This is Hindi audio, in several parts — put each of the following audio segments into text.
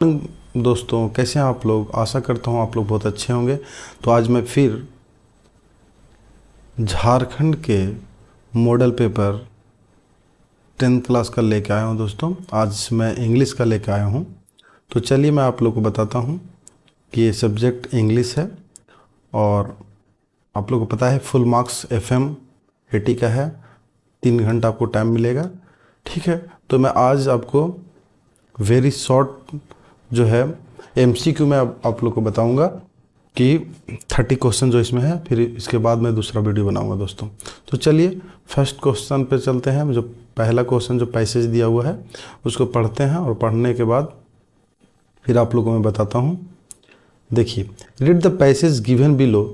दोस्तों, कैसे हैं आप लोग। आशा करता हूँ आप लोग बहुत अच्छे होंगे। तो आज मैं फिर झारखंड के मॉडल पेपर 10th क्लास का लेके आया हूँ। दोस्तों, आज मैं इंग्लिश का लेके आया हूँ। तो चलिए मैं आप लोग को बताता हूँ कि ये सब्जेक्ट इंग्लिश है और आप लोग को पता है फुल मार्क्स FM 80 का है। 3 घंटा आपको टाइम मिलेगा। ठीक है, तो मैं आज आपको वेरी शॉर्ट जो है MCQ में आप लोग को बताऊंगा कि 30 क्वेश्चन जो इसमें है, फिर इसके बाद मैं दूसरा वीडियो बनाऊंगा दोस्तों। तो चलिए फर्स्ट क्वेश्चन पे चलते हैं। जो पहला क्वेश्चन जो पैसेज दिया हुआ है उसको पढ़ते हैं और पढ़ने के बाद फिर आप लोगों को मैं बताता हूँ। देखिए, read the passage given below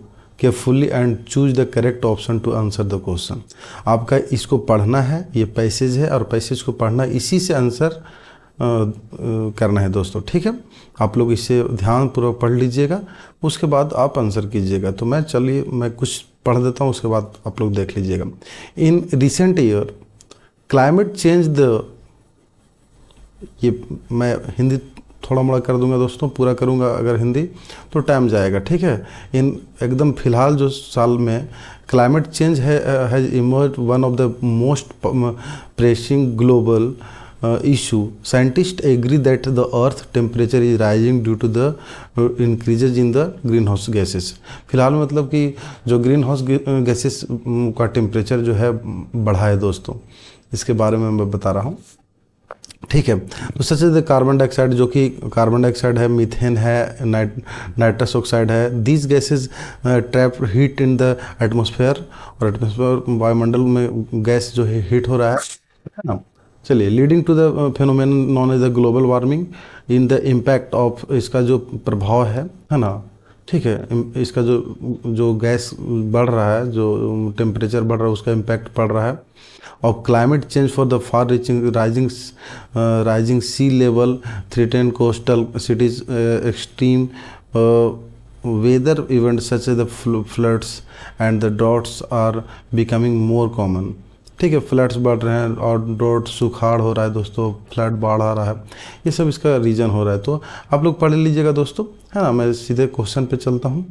carefully and choose the correct option to answer the question. आपका इसको पढ़ना है, ये पैसेज है और पैसेज को पढ़ना, इसी से आंसर करना है दोस्तों। ठीक है, आप लोग इसे ध्यानपूर्वक पढ़ लीजिएगा, उसके बाद आप आंसर कीजिएगा। तो मैं कुछ पढ़ देता हूँ, उसके बाद आप लोग देख लीजिएगा। In recent year climate change the, ये मैं हिंदी थोड़ा मोड़ा कर दूंगा दोस्तों, पूरा करूंगा अगर हिंदी तो टाइम जाएगा। ठीक है, इन एकदम फिलहाल जो साल में climate change has emerge one of the most pressing global issue. Scientists agree that the earth temperature is rising due to the increases in the greenhouse gases. फिलहाल मतलब कि जो ग्रीन हाउस गैसेस का टेम्परेचर जो है बढ़ा है दोस्तों, इसके बारे में मैं बता रहा हूँ। ठीक है, तो सच है कार्बन डाइऑक्साइड, जो कि कार्बन डाइऑक्साइड है, मीथेन है, नाइट्रस ऑक्साइड है। These gases trap heat in the atmosphere, और एटमॉस्फेयर वायुमंडल में गैस जो है हीट हो रहा है ना। चलिए, leading to the phenomenon known as the global warming in the impact of, इसका जो प्रभाव है ना। ठीक है, इसका जो गैस बढ़ रहा है, जो टेम्परेचर बढ़ रहा है, उसका इम्पैक्ट पड़ रहा है। और climate change for the far reaching rising sea level threaten coastal cities, extreme weather event such as the floods and the droughts are becoming more common. ठीक है, फ्लड्स बढ़ रहे हैं और ड्रॉट, सुखाड़ हो रहा है दोस्तों, फ्लड बाढ़ आ रहा है, ये सब इसका रीज़न हो रहा है। तो आप लोग पढ़ लीजिएगा दोस्तों, है ना। मैं सीधे क्वेश्चन पे चलता हूँ,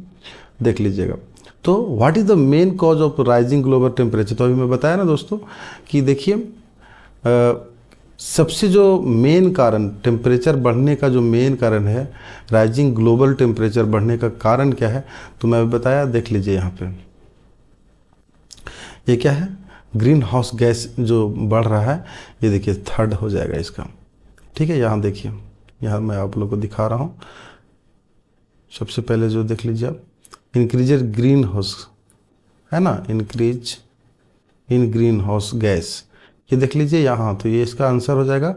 देख लीजिएगा। तो what is the main cause of rising global temperature. तो अभी मैं बताया ना दोस्तों कि देखिए, सबसे जो मेन कारण, टेम्परेचर बढ़ने का जो मेन कारण है, राइजिंग ग्लोबल टेम्परेचर बढ़ने का कारण क्या है, तो मैं बताया, देख लीजिए यहाँ पे। ये क्या है, ग्रीन हाउस गैस जो बढ़ रहा है, ये देखिए थर्ड हो जाएगा इसका। ठीक है, यहाँ देखिए, यहाँ मैं आप लोग को दिखा रहा हूँ। सबसे पहले जो देख लीजिए आप, इंक्रीज ग्रीन हाउस है ना, increase in green house gas, ये देख लीजिए यहाँ। तो ये इसका आंसर हो जाएगा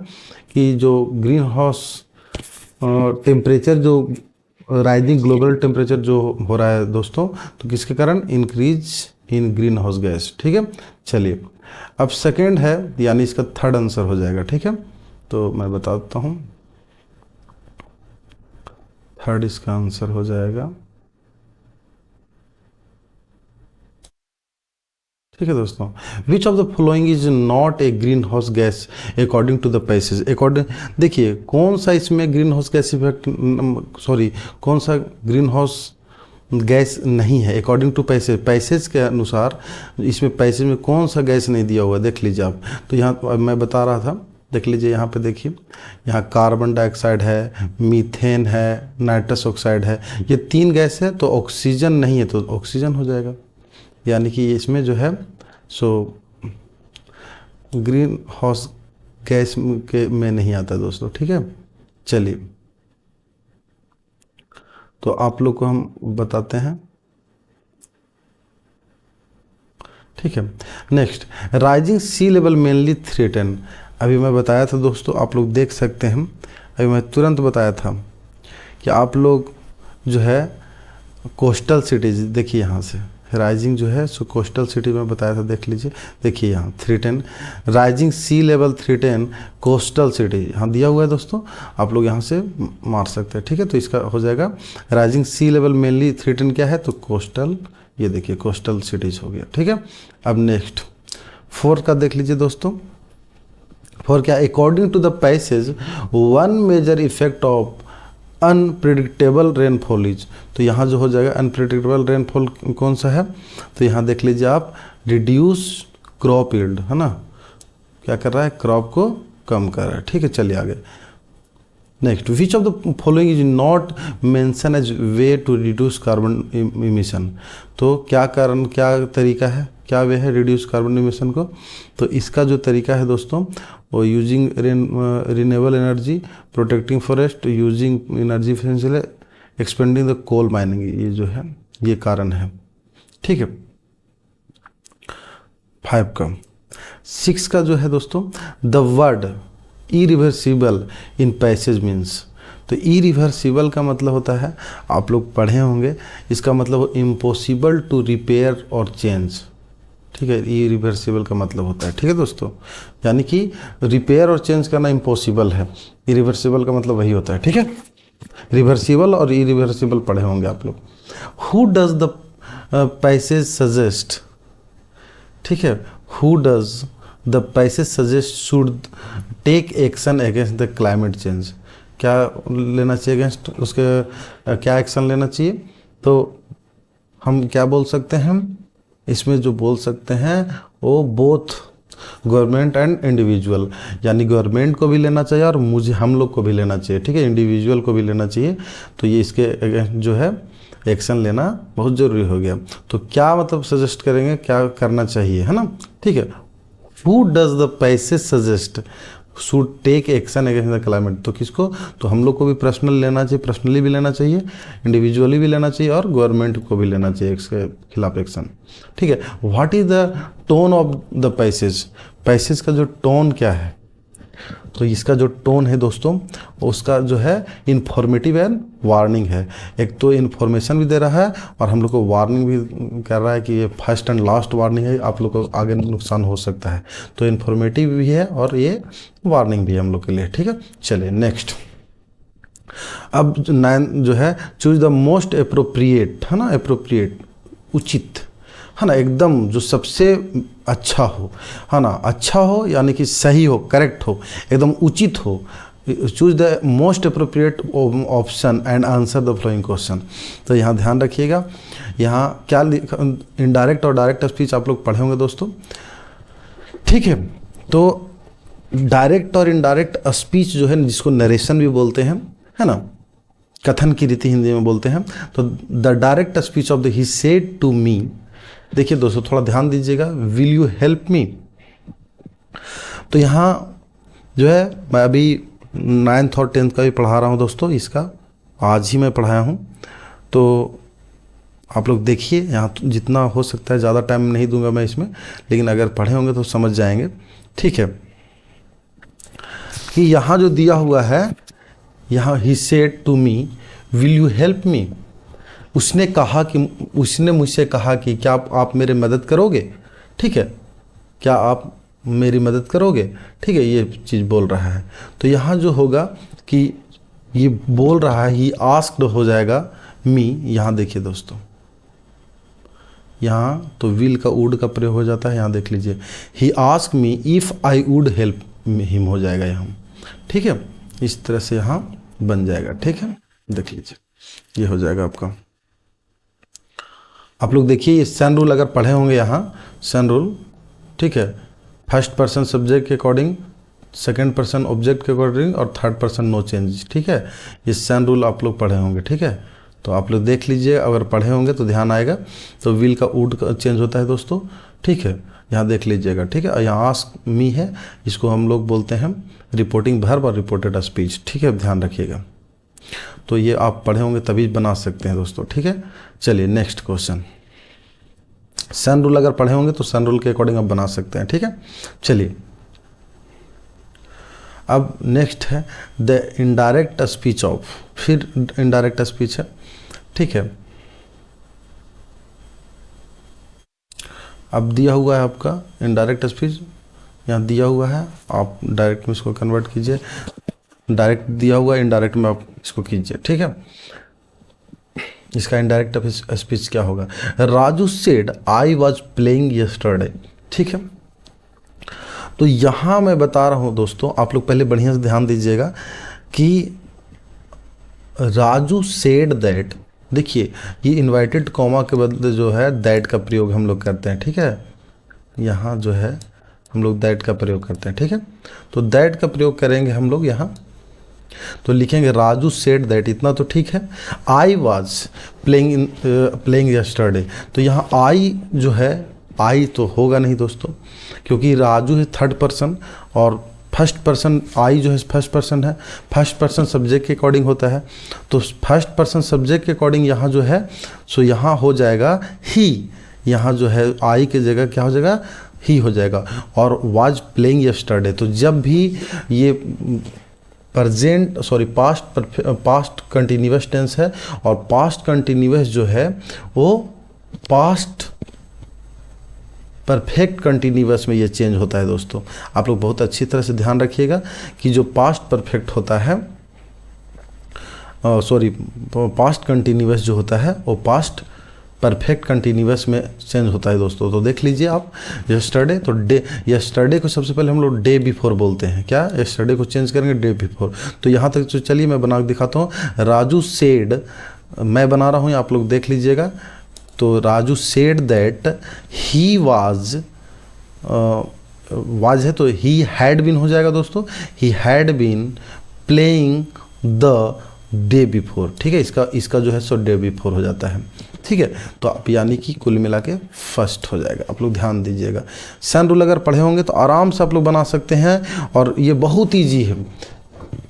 कि जो ग्रीन हाउस टेम्परेचर, जो राइजिंग ग्लोबल टेम्परेचर जो हो रहा है दोस्तों, तो किसके कारण, increase in green house gas. ठीक है, चलिए अब सेकेंड है, यानी इसका थर्ड आंसर हो जाएगा। ठीक है, तो मैं बता देता हूँ, थर्ड इसका आंसर हो जाएगा। ठीक है दोस्तों, which of the following is not a green house gas according to the passage. According, देखिए कौन सा इसमें green house gas effect, sorry, कौन सा ग्रीन हाउस गैस नहीं है अकॉर्डिंग टू पैसेज के अनुसार। इसमें पैसेज में कौन सा गैस नहीं दिया हुआ, देख लीजिए आप। तो यहाँ मैं बता रहा था, देख लीजिए यहाँ पे, देखिए यहाँ कार्बन डाइऑक्साइड है, मीथेन है, नाइट्रस ऑक्साइड है, ये 3 गैस है। तो ऑक्सीजन नहीं है, तो ऑक्सीजन हो जाएगा, यानी कि इसमें जो है सो ग्रीन हाउस गैस के में नहीं आता दोस्तों। ठीक है, चलिए तो आप लोग को हम बताते हैं। ठीक है, next, rising sea level mainly threaten. अभी मैं बताया था दोस्तों, आप लोग देख सकते हैं, अभी मैं तुरंत बताया था कि आप लोग जो है कोस्टल सिटीज, देखिए यहाँ से राइजिंग जो है सो कोस्टल सिटी में बताया था, देख लीजिए। देखिए यहाँ threaten, rising sea level threaten coastal city, यहाँ दिया हुआ है दोस्तों, आप लोग यहाँ से मार सकते हैं। ठीक है, तो इसका हो जाएगा rising sea level mainly threaten क्या है, तो कोस्टल, ये देखिए कोस्टल सिटीज हो गया। ठीक है, अब नेक्स्ट 4 का देख लीजिए दोस्तों। 4 क्या, according to the passage one major effect of unpredictable rainfall is, तो यहाँ जो हो जाएगा अनप्रिडिक्टेबल रेनफॉल कौन सा है, तो यहाँ देख लीजिए आप, रिड्यूस क्रॉप यील्ड, है ना, क्या कर रहा है, क्रॉप को कम कर रहा है। ठीक है, चलिए आगे। Next, which of the following is not mention as way to reduce carbon emission, तो क्या कारण, क्या तरीका है, क्या वे है रिड्यूस कार्बन इमिशन को, तो इसका जो तरीका है दोस्तों वो using renewable energy, protecting forest, using energy efficiency, expanding the coal mining, ये जो है ये कारण है। ठीक है, 5 का। 6 का जो है दोस्तों, the word irreversible in passage means, तो इरिवर्सिबल का मतलब होता है, आप लोग पढ़े होंगे, इसका मतलब इम्पॉसिबल टू रिपेयर और चेंज। ठीक है, इरिवर्सिबल का मतलब होता है, ठीक है दोस्तों, यानी कि रिपेयर और चेंज करना इम्पॉसिबल है, इरिवर्सिबल का मतलब वही होता है। ठीक है, रिवर्सिबल और इरिवर्सिबल पढ़े होंगे आप लोग। Who does the passage suggest, ठीक है, who does the passage suggest should take action against the climate change, क्या लेना चाहिए अगेंस्ट उसके, क्या एक्शन लेना चाहिए, तो हम क्या बोल सकते हैं इसमें, जो बोल सकते हैं वो बोथ गवर्नमेंट एंड इंडिविजुअल, यानी गवर्नमेंट को भी लेना चाहिए और मुझे, हम लोग को भी लेना चाहिए। ठीक है, इंडिविजुअल को भी लेना चाहिए, तो ये इसके अगेंस्ट जो है एक्शन लेना बहुत ज़रूरी हो गया। तो क्या मतलब सजेस्ट करेंगे, क्या करना चाहिए, है ना। ठीक है, who does the passage suggest should take action against the climate, तो किसको, तो हम लोग को भी पर्सनल लेना चाहिए, पर्सनली भी लेना चाहिए, इंडिविजुअली भी लेना चाहिए और गवर्नमेंट को भी लेना चाहिए इसके खिलाफ एक्शन। ठीक है, what is the tone of the passage, passage का जो टोन क्या है, तो इसका जो टोन है दोस्तों, उसका जो है इन्फॉर्मेटिव एंड वार्निंग है। एक तो इन्फॉर्मेशन भी दे रहा है और हम लोग को वार्निंग भी कर रहा है कि ये फर्स्ट एंड लास्ट वार्निंग है, आप लोग को आगे नुकसान हो सकता है, तो इन्फॉर्मेटिव भी है और ये वार्निंग भी है हम लोग के लिए। ठीक है, चलिए नेक्स्ट। अब 9 जो है, चूज द मोस्ट अप्रोप्रिएट, है ना, अप्रोप्रिएट उचित, है ना, एकदम जो सबसे अच्छा हो, है ना, अच्छा हो यानी कि सही हो, करेक्ट हो, एकदम उचित हो। Choose the most appropriate option and answer the following question, तो यहाँ ध्यान रखिएगा, यहाँ क्या इनडायरेक्ट और डायरेक्ट स्पीच आप लोग पढ़े होंगे दोस्तों। ठीक है, तो डायरेक्ट और इनडायरेक्ट स्पीच जो है, जिसको नरेशन भी बोलते हैं, है ना, कथन की रीति हिंदी में बोलते हैं, तो the direct speech of the he said to me, देखिए दोस्तों थोड़ा ध्यान दीजिएगा, विल यू हेल्प मी, तो यहाँ जो है मैं अभी 9th और 10th का भी पढ़ा रहा हूँ दोस्तों, इसका आज ही मैं पढ़ाया हूँ, तो आप लोग देखिए, यहाँ जितना हो सकता है, ज़्यादा टाइम नहीं दूंगा मैं इसमें, लेकिन अगर पढ़े होंगे तो समझ जाएंगे। ठीक है, कि यहाँ जो दिया हुआ है, यहाँ he said to me will you help me, उसने कहा कि, उसने मुझसे कहा कि क्या आप मेरे मदद करोगे। ठीक है, क्या आप मेरी मदद करोगे। ठीक है, ये चीज़ बोल रहा है, तो यहाँ जो होगा कि ये बोल रहा है, ही आस्क्ड हो जाएगा मी, यहाँ देखिए दोस्तों, यहाँ तो विल का वुड का प्रयोग हो जाता है, यहाँ देख लीजिए, he ask me if I would help him हो जाएगा यहाँ। ठीक है, इस तरह से यहाँ बन जाएगा। ठीक है, देख लीजिए, ये हो जाएगा आपका। आप लोग देखिए, ये सन रूल अगर पढ़े होंगे, यहाँ सन रूल, ठीक है, फर्स्ट पर्सन सब्जेक्ट के अकॉर्डिंग, सेकंड पर्सन ऑब्जेक्ट के अकॉर्डिंग और थर्ड पर्सन नो चेंज। ठीक है, ये सन रूल आप लोग पढ़े होंगे। ठीक है, तो आप लोग देख लीजिए, अगर पढ़े होंगे तो ध्यान आएगा। तो विल का वुड का चेंज होता है दोस्तों। ठीक है, यहाँ देख लीजिएगा। ठीक है, यहाँ आस्क मी है, इसको हम लोग बोलते हैं रिपोर्टिंग वर्ब और रिपोर्टेड स्पीच। ठीक है, ध्यान रखिएगा, तो ये आप पढ़े होंगे तभी बना सकते हैं दोस्तों। ठीक है, चलिए नेक्स्ट क्वेश्चन। सन रूल अगर पढ़े होंगे तो सन रूल के अकॉर्डिंग आप बना सकते हैं। ठीक है, चलिए अब नेक्स्ट है द इनडायरेक्ट स्पीच ऑफ, फिर इनडायरेक्ट स्पीच है। ठीक है, अब दिया हुआ है आपका इनडायरेक्ट स्पीच, यहाँ दिया हुआ है, आप डायरेक्ट में इसको कन्वर्ट कीजिए, डायरेक्ट दिया हुआ है, इनडायरेक्ट में आप इसको कीजिए। ठीक है, इसका इनडायरेक्ट स्पीच क्या होगा, Raju said I was playing yesterday. ठीक है, तो यहाँ मैं बता रहा हूँ दोस्तों, आप लोग पहले बढ़िया से ध्यान दीजिएगा कि राजू सेड दैट, देखिए ये इन्वर्टेड कॉमा के बदले जो है दैट का प्रयोग हम लोग करते हैं, ठीक है। यहाँ जो है हम लोग दैट का प्रयोग करते हैं, ठीक है। तो दैट का प्रयोग करेंगे हम लोग यहाँ, तो लिखेंगे राजू सेड दैट, इतना तो ठीक है। आई वॉज प्लेइंग यस्टरडे, तो यहाँ आई जो है, आई तो होगा नहीं दोस्तों, क्योंकि राजू है थर्ड पर्सन और फर्स्ट पर्सन, आई जो है फर्स्ट पर्सन है, फर्स्ट पर्सन सब्जेक्ट के अकॉर्डिंग होता है। तो फर्स्ट पर्सन सब्जेक्ट के अकॉर्डिंग यहाँ जो है सो यहाँ हो जाएगा ही, यहाँ जो है आई की जगह क्या हो जाएगा, ही हो जाएगा। और वाज प्लेइंग यस्टरडे, तो जब भी ये पास्ट कंटिन्यूअस टेंस है, और पास्ट कंटिन्यूअस जो है वो पास्ट परफेक्ट कंटिन्यूअस में ये चेंज होता है दोस्तों। आप लोग बहुत अच्छी तरह से ध्यान रखिएगा कि जो पास्ट परफेक्ट होता है, पास्ट कंटिन्यूअस जो होता है वो पास्ट परफेक्ट कंटिन्यूअस में चेंज होता है दोस्तों। तो देख लीजिए आप, यस्टरडे, तो डे, यस्टरडे को सबसे पहले हम लोग डे बिफोर बोलते हैं, क्या, यस्टरडे को चेंज करेंगे डे बिफोर। तो यहाँ तक तो चलिए मैं बना के दिखाता हूँ। राजू सेड, मैं बना रहा हूँ, आप लोग देख लीजिएगा। तो Raju said that he was है तो ही हैड बीन हो जाएगा दोस्तों, he had been playing the day before, ठीक है। इसका जो है सो डे बिफोर हो जाता है, ठीक है। तो आप यानी कि कुल मिला के फर्स्ट हो जाएगा। आप लोग ध्यान दीजिएगा, सन रूल अगर पढ़े होंगे तो आराम से आप लोग बना सकते हैं, और ये बहुत ईजी है।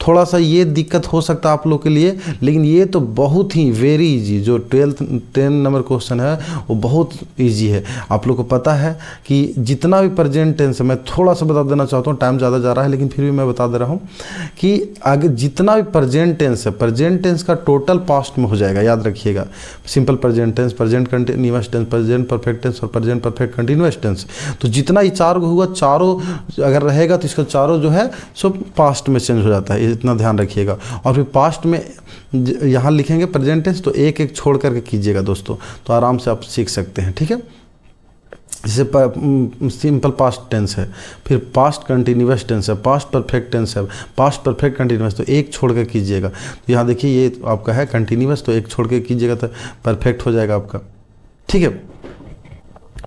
थोड़ा सा ये दिक्कत हो सकता है आप लोग के लिए, लेकिन ये तो बहुत ही वेरी इजी, जो 10 नंबर क्वेश्चन है वो बहुत इजी है। आप लोग को पता है कि जितना भी प्रेजेंट टेंस है, मैं थोड़ा सा बता देना चाहता हूँ, टाइम ज़्यादा जा रहा है लेकिन फिर भी मैं बता दे रहा हूँ कि आगे जितना भी प्रेजेंट टेंस है, प्रेजेंट टेंस का टोटल पास्ट में हो जाएगा, याद रखिएगा। Simple present tense, present continuous tense, present perfect tense और प्रेजेंट परफेक्ट कंटिन्यूअस टेंस। तो जितना ये चार हुआ, चारों अगर रहेगा तो इसका चारों जो है सो पास्ट में चेंज हो जाता है, इतना ध्यान रखिएगा। और फिर पास्ट में यहाँ लिखेंगे प्रेजेंट टेंस, तो एक एक छोड़ करके कीजिएगा दोस्तों, तो आराम से आप सीख सकते हैं, ठीक है। जैसे सिंपल पास्ट टेंस है, फिर पास्ट कंटिन्यूअस टेंस है, पास्ट परफेक्ट टेंस है, पास्ट परफेक्ट कंटिन्यूअस, तो एक छोड़ कर कीजिएगा। तो यहाँ देखिए ये आपका है कंटिन्यूअस, तो एक छोड़ के कीजिएगा तो परफेक्ट हो जाएगा आपका, ठीक है।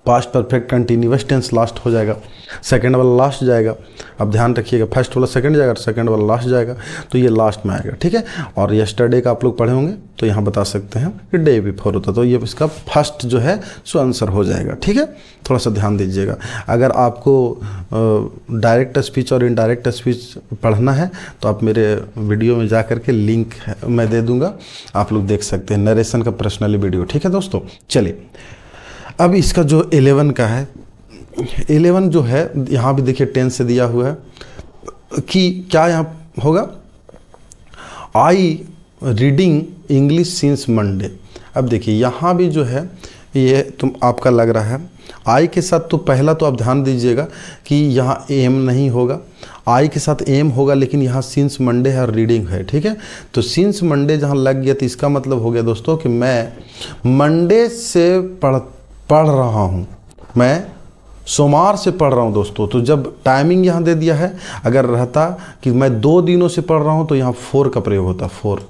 Past perfect continuous tense last हो जाएगा, सेकंड वाला लास्ट जाएगा। अब ध्यान रखिएगा, फर्स्ट वाला सेकंड जाएगा, सेकंड वाला लास्ट जाएगा, तो ये लास्ट में आएगा, ठीक है। और यस्टरडे का आप लोग पढ़े होंगे तो यहाँ बता सकते हैं कि डे बिफोर होता, तो ये इसका फर्स्ट जो है सो आंसर हो जाएगा, ठीक है। थोड़ा सा ध्यान दीजिएगा। अगर आपको डायरेक्ट स्पीच और इनडायरेक्ट स्पीच पढ़ना है तो आप मेरे वीडियो में जा करके लिंक मैं दे दूँगा, आप लोग देख सकते हैं, नरेशन का पर्सनली वीडियो, ठीक है दोस्तों। चलिए अब इसका जो 11 का है, 11 जो है यहाँ भी देखिए 10 से दिया हुआ है कि क्या यहाँ होगा, I reading English since Monday. अब देखिए यहाँ भी जो है ये तुम आपका लग रहा है आई के साथ, तो पहला तो आप ध्यान दीजिएगा कि यहाँ एम नहीं होगा, आई के साथ एम होगा, लेकिन यहाँ सिंस मंडे है और रीडिंग है, ठीक है। तो सिंस मंडे जहाँ लग गया तो इसका मतलब हो गया दोस्तों कि मैं मंडे से पढ़ रहा हूँ, मैं सोमवार से पढ़ रहा हूँ दोस्तों। तो जब टाइमिंग यहाँ दे दिया है, अगर रहता कि मैं 2 दिनों से पढ़ रहा हूँ तो यहाँ 4 का प्रयोग होता, 4।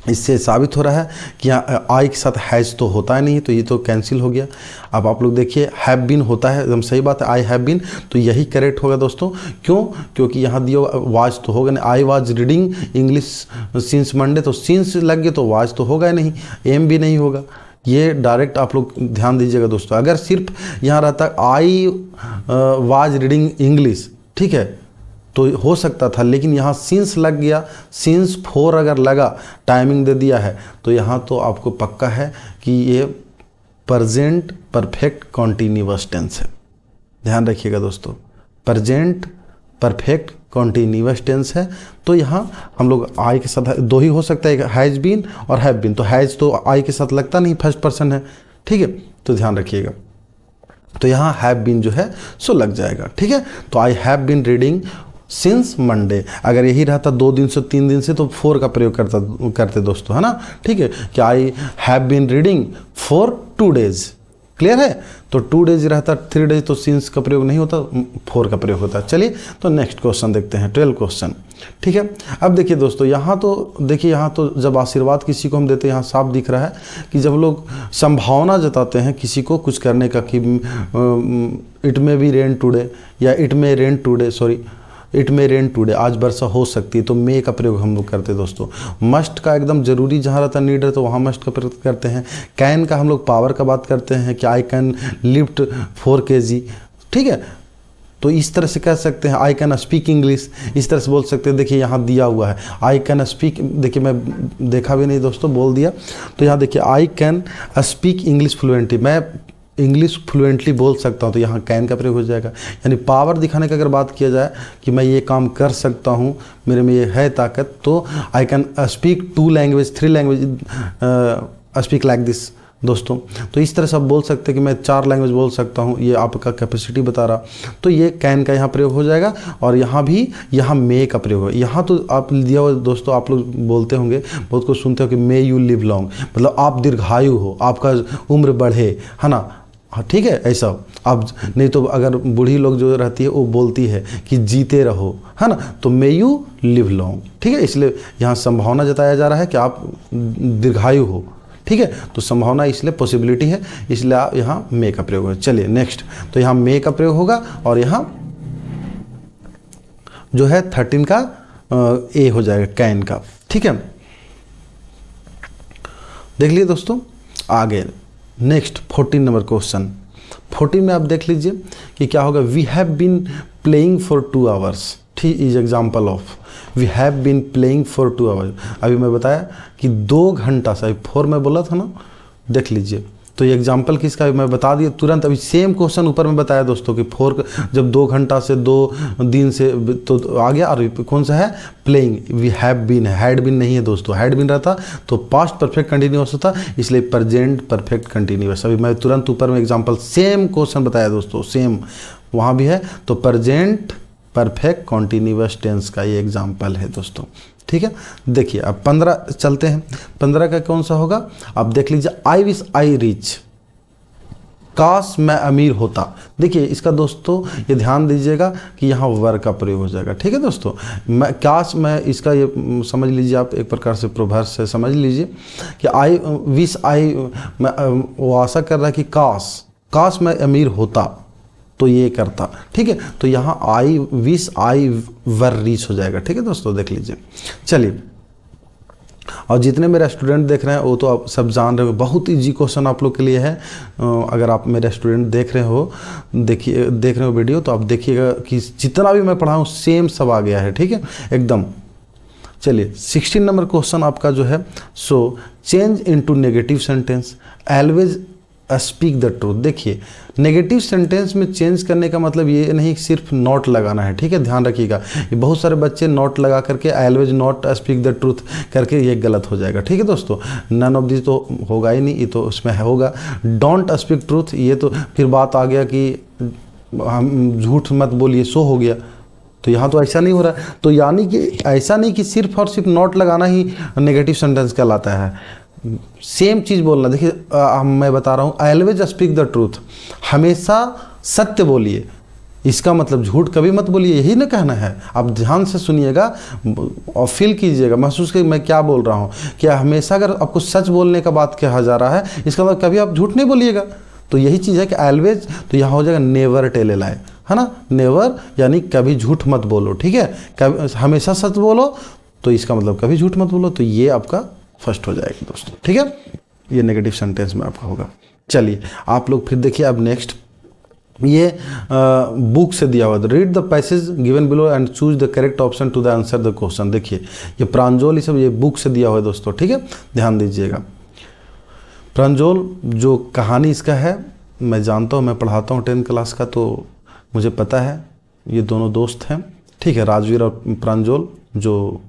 इससे साबित हो रहा है कि यहाँ आई के साथ हैज तो होता है नहीं, तो ये तो कैंसिल हो गया। अब आप लोग देखिए हैव बीन होता है, एकदम सही बात है, आई हैव बीन, तो यही करेक्ट होगा दोस्तों। क्यों? क्योंकि यहाँ दिया वाज तो होगा नहीं, I was reading English since Monday, तो सिंस लग गया तो वाज तो होगा ही नहीं, एम भी नहीं होगा। ये डायरेक्ट आप लोग ध्यान दीजिएगा दोस्तों। अगर सिर्फ यहाँ रहता आई वाज रीडिंग इंग्लिश, ठीक है, तो हो सकता था, लेकिन यहाँ सिंस लग गया, सिंस 4 अगर लगा, टाइमिंग दे दिया है, तो यहाँ तो आपको पक्का है कि ये प्रेजेंट परफेक्ट कॉन्टिन्यूअस टेंस है। ध्यान रखिएगा दोस्तों, प्रेजेंट परफेक्ट कॉन्टिन्यूअस टेंस है। तो यहाँ हम लोग आई के साथ 2 ही हो सकता है, हैज़ बीन और हैव बीन। तो हैज़ तो आई के साथ लगता नहीं, फर्स्ट पर्सन है, ठीक है, तो ध्यान रखिएगा। तो यहाँ हैव बीन जो है सो लग जाएगा, ठीक है। तो I have been reading since Monday, अगर यही रहता 2 दिन से 3 दिन से तो 4 का प्रयोग करते दोस्तों, है ना, ठीक है, कि I have been reading for 2 days, clear है। तो 2 डेज रहता, 3 डेज तो सिंस का प्रयोग नहीं होता, 4 का प्रयोग होता है। चलिए तो नेक्स्ट क्वेश्चन देखते हैं, 12 क्वेश्चन। ठीक है, अब देखिए दोस्तों, यहाँ तो देखिए, यहाँ तो जब आशीर्वाद किसी को हम देते हैं, यहाँ साफ दिख रहा है कि जब लोग संभावना जताते हैं किसी को कुछ करने का कि it may be rain today, या it may rain today, sorry it may rain today, आज वर्षा हो सकती है, तो मे का प्रयोग हम लोग करते हैं दोस्तों। मस्ट का एकदम जरूरी जहाँ रहता है, नीड है, तो वहाँ मस्ट का प्रयोग करते हैं। कैन का हम लोग पावर का बात करते हैं कि आई कैन लिफ्ट 4 kg। ठीक है, तो इस तरह से कह सकते हैं आई कैन स्पीक इंग्लिश, इस तरह से बोल सकते हैं। देखिए यहाँ दिया हुआ है आई कैन स्पीक, देखिए मैं देखा भी नहीं दोस्तों, बोल दिया। तो यहाँ देखिए I can speak English fluently, मैं इंग्लिश फ्लुएंटली बोल सकता हूँ, तो यहाँ कैन का प्रयोग हो जाएगा। यानी पावर दिखाने का अगर बात किया जाए कि मैं ये काम कर सकता हूँ, मेरे में ये है ताकत, तो I can speak 2 language 3 language speak like this दोस्तों। तो इस तरह से आप बोल सकते हैं कि मैं 4 लैंग्वेज बोल सकता हूँ, ये आपका कैपेसिटी बता रहा। तो ये कैन का यहाँ प्रयोग हो जाएगा। और यहाँ भी यहाँ मे का प्रयोग है। यहाँ तो आप दिया हुआ दोस्तों, आप लोग बोलते होंगे, बहुत कुछ सुनते हो कि मे यू लिव लॉन्ग, मतलब आप दीर्घायु हो, आपका उम्र बढ़े, है ना। हाँ ठीक है, ऐसा आप, नहीं तो अगर बूढ़ी लोग जो रहती है वो बोलती है कि जीते रहो, है ना, तो मे यू लिव लॉन्ग। ठीक है, इसलिए यहाँ संभावना जताया जा रहा है कि आप दीर्घायु हो। ठीक है, तो संभावना इसलिए पॉसिबिलिटी है, इसलिए यहाँ मे का प्रयोग है। चलिए नेक्स्ट, तो यहाँ मे का प्रयोग होगा और यहाँ जो है 13 का ए हो जाएगा, कैन का। ठीक है, देख लीजिए दोस्तों आगे नेक्स्ट 14 नंबर क्वेश्चन। 14 में आप देख लीजिए कि क्या होगा। We have been playing for 2 hours. ठीक is example of we have been playing for 2 hours. अभी मैं बताया कि 2 घंटा से, 4 में बोला था ना, देख लीजिए। तो ये एग्जाम्पल किसका मैं बता दिया तुरंत। अभी सेम क्वेश्चन ऊपर में बताया दोस्तों कि 4 जब 2 घंटा से 2 दिन से तो आ गया। और कौन सा है, playing. We have been, had been नहीं है दोस्तों, हैड बीन रहता तो पास्ट परफेक्ट कंटिन्यूअस होता, इसलिए प्रेजेंट परफेक्ट कंटिन्यूअस। अभी मैं तुरंत ऊपर में एग्जाम्पल सेम क्वेश्चन बताया दोस्तों, सेम वहाँ भी है। तो प्रेजेंट परफेक्ट कॉन्टिन्यूअस टेंस का ये एग्जाम्पल है दोस्तों। ठीक है, देखिए अब 15 चलते हैं। 15 का कौन सा होगा, आप देख लीजिए। आई विश आई रिच, काश मैं अमीर होता। देखिए इसका दोस्तों ये ध्यान दीजिएगा कि यहाँ वर का प्रयोग हो जाएगा। ठीक है दोस्तों, मैं काश, मैं इसका ये समझ लीजिए, आप एक प्रकार से प्रोवर्ब से समझ लीजिए कि आई विश आई, वो आशा कर रहा है कि काश मैं अमीर होता तो ये करता। ठीक है, तो यहाँ I wish I were reach हो जाएगा। ठीक है दोस्तों, देख लीजिए। चलिए, और जितने मेरे स्टूडेंट देख रहे हैं वो तो आप सब जान रहे हो, बहुत ईजी क्वेश्चन आप लोग के लिए है। अगर आप मेरे स्टूडेंट देख रहे हो वीडियो, तो आप देखिएगा कि जितना भी मैं पढ़ाऊँ सेम सब आ गया है। ठीक है, एकदम। चलिए 16 नंबर क्वेश्चन आपका जो है, so change into negative sentence always speak the truth. देखिए नेगेटिव सेंटेंस में चेंज करने का मतलब ये नहीं सिर्फ नॉट लगाना है। ठीक है, ध्यान रखिएगा, ये बहुत सारे बच्चे नॉट लगा करके always not speak the truth करके ये गलत हो जाएगा। ठीक है दोस्तों, नन ऑफ दिस तो होगा ही नहीं, ये तो उसमें होगा डोंट स्पीक ट्रूथ। ये तो फिर बात आ गया कि हम झूठ मत बोलिए, सो हो गया। तो यहाँ तो ऐसा नहीं हो रहा। तो यानी कि ऐसा नहीं कि सिर्फ और सिर्फ नॉट लगाना ही नेगेटिव सेंटेंस कहलाता है, सेम चीज़ बोलना। देखिए मैं बता रहा हूँ ऑलवेज स्पीक द ट्रूथ, हमेशा सत्य बोलिए। इसका मतलब झूठ कभी मत बोलिए, यही ना कहना है। आप ध्यान से सुनिएगा और फील कीजिएगा, महसूस कीजिए मैं क्या बोल रहा हूँ। क्या हमेशा अगर आपको सच बोलने का बात कहा जा रहा है, इसका मतलब कभी आप झूठ नहीं बोलिएगा। तो यही चीज़ है कि ऑलवेज, तो यहाँ हो जाएगा नेवर टेल ए लाई, है ना। नेवर यानी कभी झूठ मत बोलो। ठीक है, कभी हमेशा सच बोलो, तो इसका मतलब कभी झूठ मत बोलो। तो ये आपका फर्स्ट हो जाएगा दोस्तों। ठीक है, ये नेगेटिव सेंटेंस में आपका होगा। चलिए आप लोग फिर देखिए अब नेक्स्ट, ये बुक से दिया हुआ, read the passage given below and choose the correct option to the answer the question. देखिए ये प्रांजोल, ये सब ये बुक से दिया हुआ है दोस्तों। ठीक है, ध्यान दीजिएगा। प्रांजोल जो कहानी इसका है, मैं जानता हूँ, मैं पढ़ाता हूँ 10th क्लास का, तो मुझे पता है ये दोनों दोस्त हैं। ठीक है, राजवीर और प्रांजोल, जो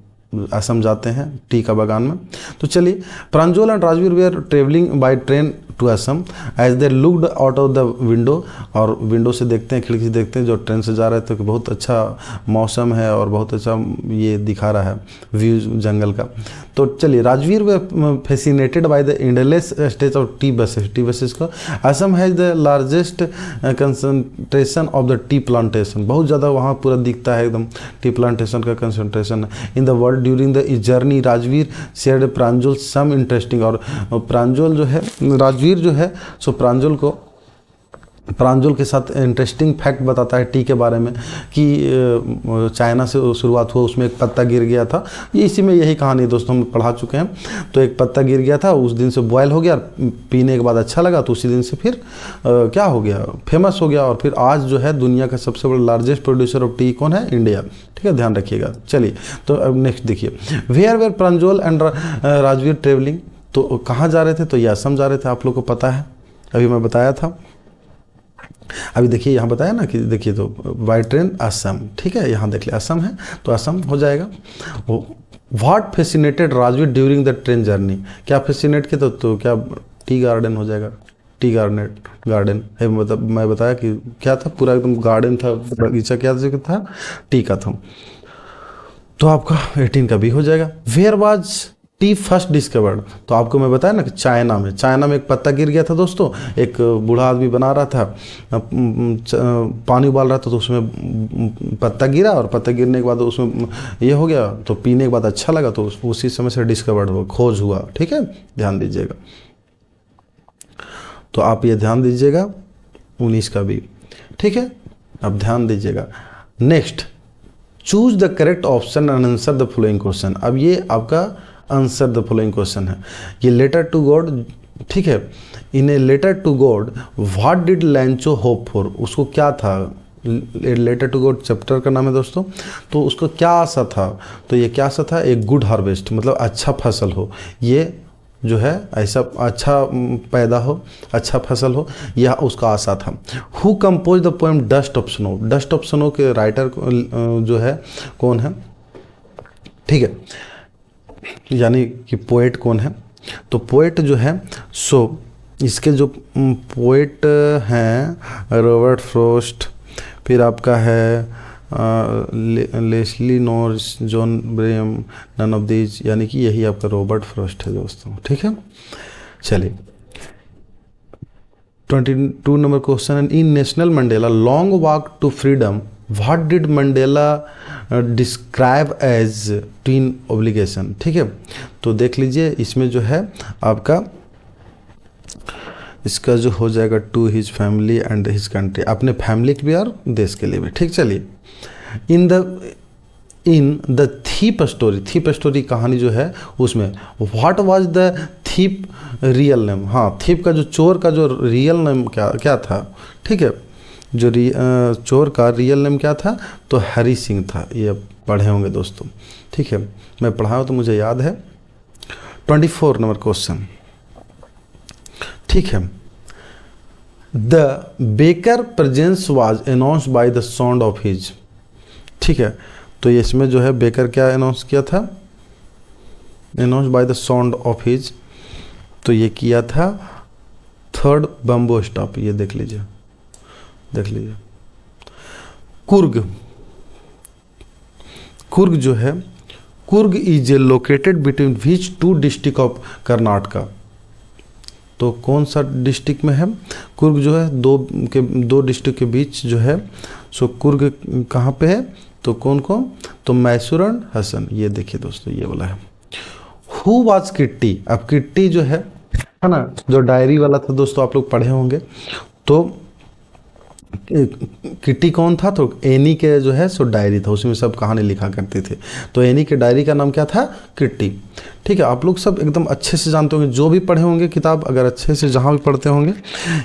असम जाते हैं टी का बागान में। तो चलिए, Pranjal and Rajveer were travelling by train to Assam as they looked out of the window, और विंडो से देखते हैं, खिड़की से देखते हैं जो ट्रेन से जा रहे थे कि बहुत अच्छा मौसम है और बहुत अच्छा ये दिखा रहा है व्यू जंगल का। तो चलिए, Rajveer were fascinated by the endless stage of tea bushes को। Assam has the largest concentration of the tea plantation, बहुत ज़्यादा वहाँ पूरा दिखता है एकदम टी प्लांटेशन का कंसंट्रेशन है in the world. During the journey Rajveer shared Pranjal some interesting, और प्रांजल जो है, राजवीर जो है सो प्रांजल के साथ इंटरेस्टिंग फैक्ट बताता है टी के बारे में कि चाइना से शुरुआत हुआ, उसमें एक पत्ता गिर गया था। ये इसी में यही कहानी दोस्तों हम पढ़ा चुके हैं। तो एक पत्ता गिर गया था, उस दिन से बॉयल हो गया, पीने के बाद अच्छा लगा, तो उसी दिन से फिर क्या हो गया, फेमस हो गया। और फिर आज जो है दुनिया का सबसे बड़ा लार्जेस्ट प्रोड्यूसर ऑफ टी कौन है? इंडिया। ठीक है, ध्यान रखिएगा। चलिए, तो अब नेक्स्ट देखिए, where Pranjal and Rajveer travelling, तो कहाँ जा रहे थे? तो ये असम जा रहे थे, आप लोग को पता है, अभी मैं बताया था। अभी देखिए यहाँ बताया ना कि देखिए, तो बाय ट्रेन असम, ठीक है, यहाँ देख लिया असम है तो असम हो जाएगा। What fascinated Rajveer during the train journey, क्या फैसिनेट किया? तो क्या टी गार्डन हो जाएगा, टी गार्डन है। मतलब मैं बताया कि क्या था, पूरा एकदम गार्डन था, बगीचा क्या था, टी का था। तो आपका 18 का भी हो जाएगा। Where was tea first discovered, तो आपको मैं बताया ना कि चाइना में एक पत्ता गिर गया था दोस्तों, एक बूढ़ा आदमी बना रहा था, पानी उबाल रहा था, तो उसमें पत्ता गिरा, और पत्ता गिरने के बाद उसमें ये हो गया, तो पीने के बाद अच्छा लगा, तो उसी समय से डिस्कवर्ड हुआ, खोज हुआ। ठीक है, ध्यान दीजिएगा। तो आप ये ध्यान दीजिएगा 19 का भी, ठीक है, अब ध्यान दीजिएगा। Next, choose the correct option and answer the following question. अब ये आपका आंसर द फॉलोइंग क्वेश्चन है। ये लेटर टू गॉड, ठीक है, in a letter to God what did Lencho hope for, उसको क्या था? लेटर टू गॉड चैप्टर का नाम है दोस्तों। तो उसको क्या आशा था? तो ये क्या आशा था? एक गुड हार्वेस्ट, मतलब अच्छा फसल हो, ये जो है ऐसा अच्छा पैदा हो, अच्छा फसल हो, यह उसका आशा था। Who compose the poem dust of snow, dust of snow के राइटर जो है कौन है? ठीक है, यानी कि पोएट कौन है? तो पोएट जो है सो इसके जो पोएट हैं रॉबर्ट फ्रॉस्ट, फिर आपका है Leslie Norris, John Berryman, none of these, यानी कि यही आपका रॉबर्ट फ्रॉस्ट है दोस्तों। ठीक है, चलिए 22 number question, in national Mandela long walk to freedom what did Mandela describe as twin obligation. ठीक है, तो देख लीजिए, इसमें जो है आपका इसका जो हो जाएगा to his family and his country, अपने फैमिली के भी और देश के लिए भी। ठीक, चलिए, इन द थीप स्टोरी कहानी जो है उसमें what was the thief real name, हाँ, थीप का जो चोर का जो रियल नेम क्या था? ठीक है, जो चोर का रियल नेम क्या था? तो हरी सिंह था। ये पढ़े होंगे दोस्तों। ठीक है, मैं पढ़ाऊँ तो मुझे याद है। 24 नंबर क्वेश्चन, ठीक है, the baker presence was announced by the sound of his. ठीक है, तो इसमें जो है बेकर क्या अनाउंस किया था? Announced by the sound of his, तो ये किया था थर्ड बम्बो स्टॉप। ये देख लीजिए, कुर्ग जो है, Coorg is located between which two district of Karnataka. तो कौन सा डिस्ट्रिक्ट में है कुर्ग जो है? दो डिस्ट्रिक्ट के बीच जो है सो कुर्ग कहाँ पे है? तो कौन? तो मैसूर एंड हसन। ये देखिए दोस्तों, ये वाला है। हु वाज किट्टी, अब किट्टी जो है ना, जो डायरी वाला था दोस्तों, आप लोग पढ़े होंगे। तो किट्टी कौन था? तो एनी के जो है सो डायरी था, उसमें सब कहानी लिखा करते थे। तो एनी के डायरी का नाम क्या था? किट्टी। ठीक है, आप लोग सब एकदम अच्छे से जानते होंगे, जो भी पढ़े होंगे किताब, अगर अच्छे से जहाँ भी पढ़ते होंगे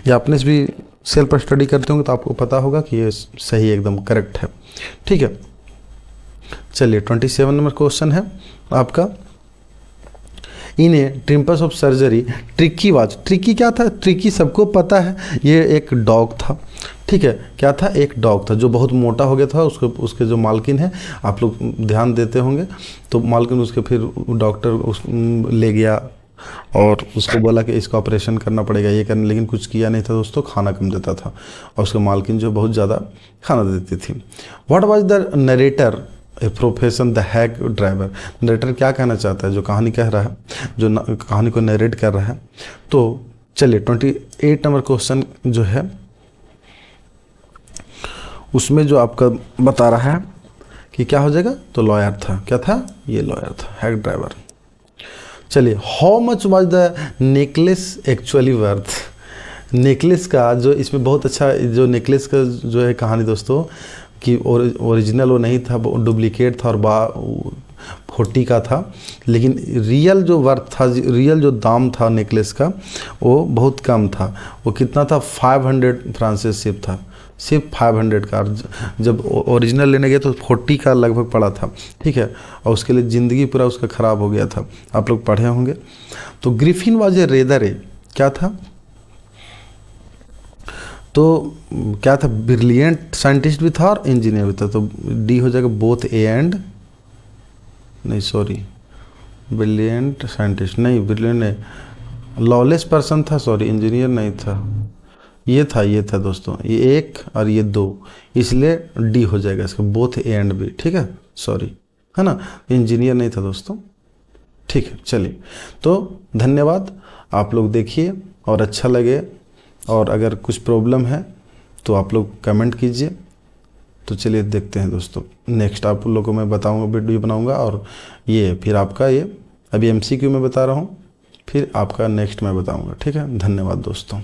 या अपने से भी सेल्फ स्टडी करते होंगे तो आपको पता होगा कि ये सही एकदम करेक्ट है। ठीक है, चलिए 27 नंबर क्वेश्चन है आपका, in a triumph of surgery tricky was. Tricky क्या था? ट्रिकी सबको पता है, ये एक डॉग था। ठीक है। क्या था, एक डॉग था जो बहुत मोटा हो गया था, उसको उसके जो मालकिन है, आप लोग ध्यान देते होंगे, तो मालकिन उसके फिर डॉक्टर उस ले गया और उसको बोला कि इसका ऑपरेशन करना पड़ेगा, ये करना, लेकिन कुछ किया नहीं था दोस्तों, खाना कम देता था और उसका मालकिन जो बहुत ज़्यादा खाना देती थी। What was the narrator a profession the hack driver. Narrator क्या कहना चाहता है, जो कहानी कह रहा है, जो कहानी को नरेट कर रहा है। तो चलिए 28 नंबर क्वेश्चन जो है उसमें जो आपका बता रहा है कि क्या हो जाएगा, तो लॉयर था। क्या था, ये लॉयर था, हैक ड्राइवर। चलिए, how much was the necklace actually worth. Necklace का जो इसमें बहुत अच्छा, जो नेकलेस का जो है कहानी दोस्तों, कि ओरिजिनल वो नहीं था, वो डुप्लीकेट था और 40 का था, लेकिन रियल जो वर्थ था, रियल जो दाम था नेकलेस का, वो बहुत कम था। वो कितना था, 500 फ्रांसिस सिर्फ था, सिर्फ 500 का। जब ओरिजिनल लेने गए तो 40 का लगभग पड़ा था, ठीक है। और उसके लिए ज़िंदगी पूरा उसका ख़राब हो गया था, आप लोग पढ़े होंगे। तो ग्रिफिन वाज ए रेदर ए, क्या था, तो क्या था, ब्रिलियंट साइंटिस्ट भी था और इंजीनियर भी था। तो डी हो जाएगा, बोथ ए एंड, नहीं सॉरी, ब्रिलियंट साइंटिस्ट नहीं, ब्रिलियंट नहीं, लॉलेस पर्सन था, सॉरी, इंजीनियर नहीं था, ये था दोस्तों, ये एक और ये दो, इसलिए डी हो जाएगा इसका, बोथ ए एंड बी, ठीक है, सॉरी, है ना, इंजीनियर नहीं था दोस्तों। ठीक है, चलिए, तो धन्यवाद, आप लोग देखिए और अच्छा लगे, और अगर कुछ प्रॉब्लम है तो आप लोग कमेंट कीजिए। तो चलिए देखते हैं दोस्तों, नेक्स्ट आप लोगों को मैं बताऊंगा, वीडियो बनाऊंगा, और ये फिर आपका, ये अभी एमसीक्यू में बता रहा हूँ, फिर आपका नेक्स्ट मैं बताऊंगा। ठीक है, धन्यवाद दोस्तों।